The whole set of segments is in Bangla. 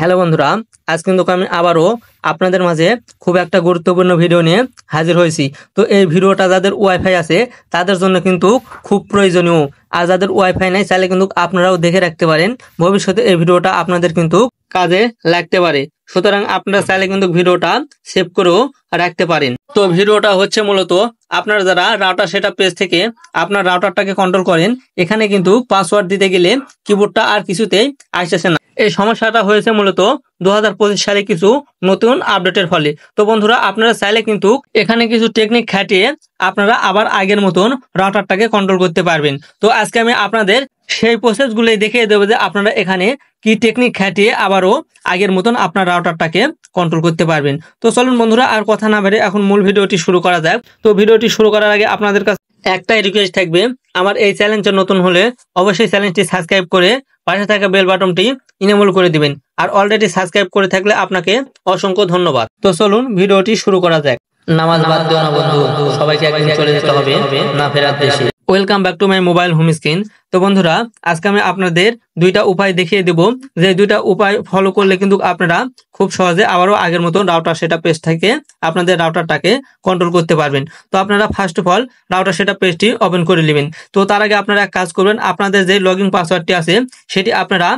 হ্যালো বন্ধুরা, আজ কিন্তু আমি আবারও আপনাদের মাঝে খুব একটা গুরুত্বপূর্ণ ভিডিও নিয়ে হাজির হয়েছি। তো এই ভিডিওটা যাদের ওয়াইফাই আছে তাদের জন্য কিন্তু খুব প্রয়োজনীয়। আর যাদের ওয়াইফাই নাই চাইলে কিন্তু আপনারাও দেখে রাখতে পারেন, ভবিষ্যতে এই ভিডিওটা আপনাদের কিন্তু কাজে লাগতে পারে। সুতরাং আপনারা চাইলে কিন্তু ভিডিওটা সেভ করেও রাখতে পারেন। তো ভিডিওটা হচ্ছে মূলত আপনারা যারা রাউটার সেটআপ পেজ থেকে আপনার রাউটারটাকে কন্ট্রোল করেন, এখানে কিন্তু পাসওয়ার্ড দিতে গেলে কিবোর্ডটা আর কিছুতেই আসতেছে না। এই সমস্যাটা হয়েছে মূলত 2025 সালে কিছু নতুন আপডেটের ফলে। তো বন্ধুরা, আপনারা চাইলে কিন্তু এখানে কিছু টেকনিক খাটিয়ে আপনারা আবার আগের মতন রাউটারটাকে কন্ট্রোল করতে পারবেন। তো আজকে আমি আপনাদের সেই প্রসেসগুলোই দেখিয়ে দেবো যে আপনারা এখানে কি টেকনিক খাটিয়ে আবারও আগের মতন আপনার রাউটারটাকে কন্ট্রোল করতে পারবেন। তো চলুন বন্ধুরা, আর কথা না বেরিয়ে এখন মূল ভিডিওটি শুরু করা যাক। তো ভিডিওটি শুরু করার আগে আপনাদের কাছে একটাই রিকোয়েস্ট থাকবে, আমার এই চ্যানেলটা নতুন হলে অবশ্যই চ্যানেলটি সাবস্ক্রাইব করে পাশে থাকা বেল বাটনটি ইনেবল করে দিবেন। আর অলরেডি সাবস্ক্রাইব করে থাকলে আপনাকে অসংখ্য ধন্যবাদ। তো চলুন ভিডিওটি শুরু করা যাক। নামাজ বাদ দিও না বন্ধু, সবাইকে একদিন চলে যেতে হবে না ফেরার দেশে। Welcome back to my mobile home screen. তো বন্ধুরা, আজকে আমি আপনাদের দুইটা উপায় দেখিয়ে দেব, যে দুইটা উপায় ফলো করলে কিন্তু আপনারা খুব সহজে আবারও আগের মতো রাউটার সেটআপ পেজ থেকে আপনাদের রাউটারটাকে কন্ট্রোল করতে পারবেন। তো আপনারা first of all router setup পেজটি ওপেন করে নেবেন। তো তার আগে আপনারা এক কাজ করবেন, আপনাদের যে লগইন পাসওয়ার্ডটি আছে সেটি আপনারা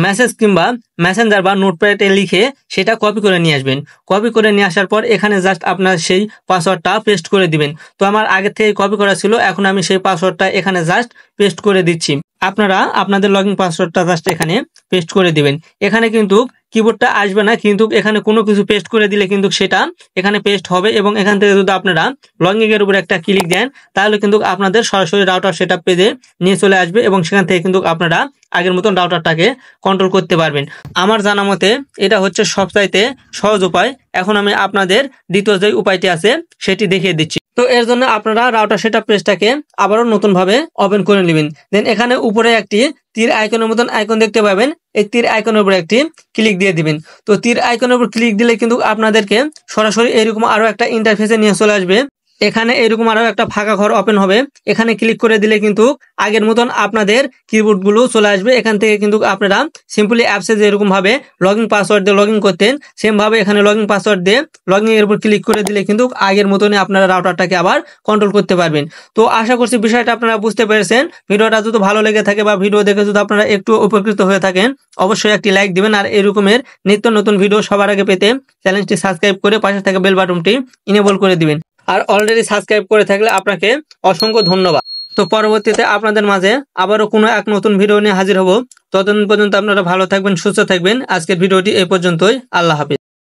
মেসেজ কিংবা মেসেঞ্জার বা নোটপ্যাডে লিখে সেটা কপি করে নিয়ে আসবেন। কপি করে নিয়ে আসার পর এখানে জাস্ট আপনার সেই পাসওয়ার্ডটা পেস্ট করে দিবেন। তো আমার আগে থেকে কপি করা ছিল, এখন আমি সেই পাসওয়ার্ডটা এখানে জাস্ট পেস্ট করে দিচ্ছি। আপনারা আপনাদের লগইন পাসওয়ার্ডটা জাস্ট এখানে পেস্ট করে দিবেন। এখানে কিন্তু কিবোর্ডটা আসবে না, কিন্তু এখানে কোনো কিছু পেস্ট করে দিলে কিন্তু সেটা এখানে পেস্ট হবে। এবং এখান থেকে যদি আপনারা লগইন এর উপর একটা ক্লিক দেন তাহলে কিন্তু আপনাদের সরাসরি রাউটার সেটআপ পেজে নিয়ে চলে আসবে এবং সেখান থেকে কিন্তু আপনারা আগের মতন রাউটারটাকে কন্ট্রোল করতে পারবেন। আমার জানা মতে এটা হচ্ছে সবচাইতে সহজ উপায়। এখন আমি আপনাদের দ্বিতীয় যে উপায়টি আছে সেটি দেখিয়ে দিচ্ছি। তো এর জন্য আপনারা রাউটার সেটআপ পেজটাকে আবারও নতুন ভাবে ওপেন করে নেবেন। দেন এখানে উপরে একটি তীর আইকনের মতন আইকন দেখতে পাবেন, এই তীর আইকনের উপর একটি ক্লিক দিয়ে দিবেন। তো তীর আইকনের উপর ক্লিক দিলে কিন্তু আপনাদেরকে সরাসরি এরকম আরো একটা ইন্টারফেসে নিয়ে চলে আসবে। এখানে এরকম আরো একটা ফাঁকা ঘর ওপেন হবে, এখানে ক্লিক করে দিলে কিন্তু আগের মতন আপনাদের কিবোর্ড গুলো চলে আসবে। এখান থেকে কিন্তু আপনারা সিম্পলি অ্যাপসে যেরকম ভাবে লগইন পাসওয়ার্ড দিয়ে লগইন করতেন সেম ভাবে এখানে লগইন পাসওয়ার্ড দিয়ে লগইন এর উপর ক্লিক করে দিলে কিন্তু আগের মতনই আপনারা রাউটারটাকে আবার কন্ট্রোল করতে পারবেন। তো আশা করছি বিষয়টা আপনারা বুঝতে পেরেছেন। ভিডিওটা যদি ভালো লেগে থাকে বা ভিডিও দেখে যদি আপনারা একটু উপকৃত হয়ে থাকেন অবশ্যই একটি লাইক দিবেন। আর এরকমের নিত্য নতুন ভিডিও সবার আগে পেতে চ্যানেলটি সাবস্ক্রাইব করে পাশে থাকা বেল বাটনটি ইনেবল করে দিবেন। আর অলরেডি সাবস্ক্রাইব করে থাকলে আপনাকে অসংখ্য ধন্যবাদ। তো পরবর্তীতে আপনাদের মাঝে আবারও কোনো এক নতুন ভিডিও নিয়ে হাজির হব। ততদিন পর্যন্ত আপনারা ভালো থাকবেন, সুস্থ থাকবেন। আজকের ভিডিওটি এই পর্যন্তই। আল্লাহ হাফেজ।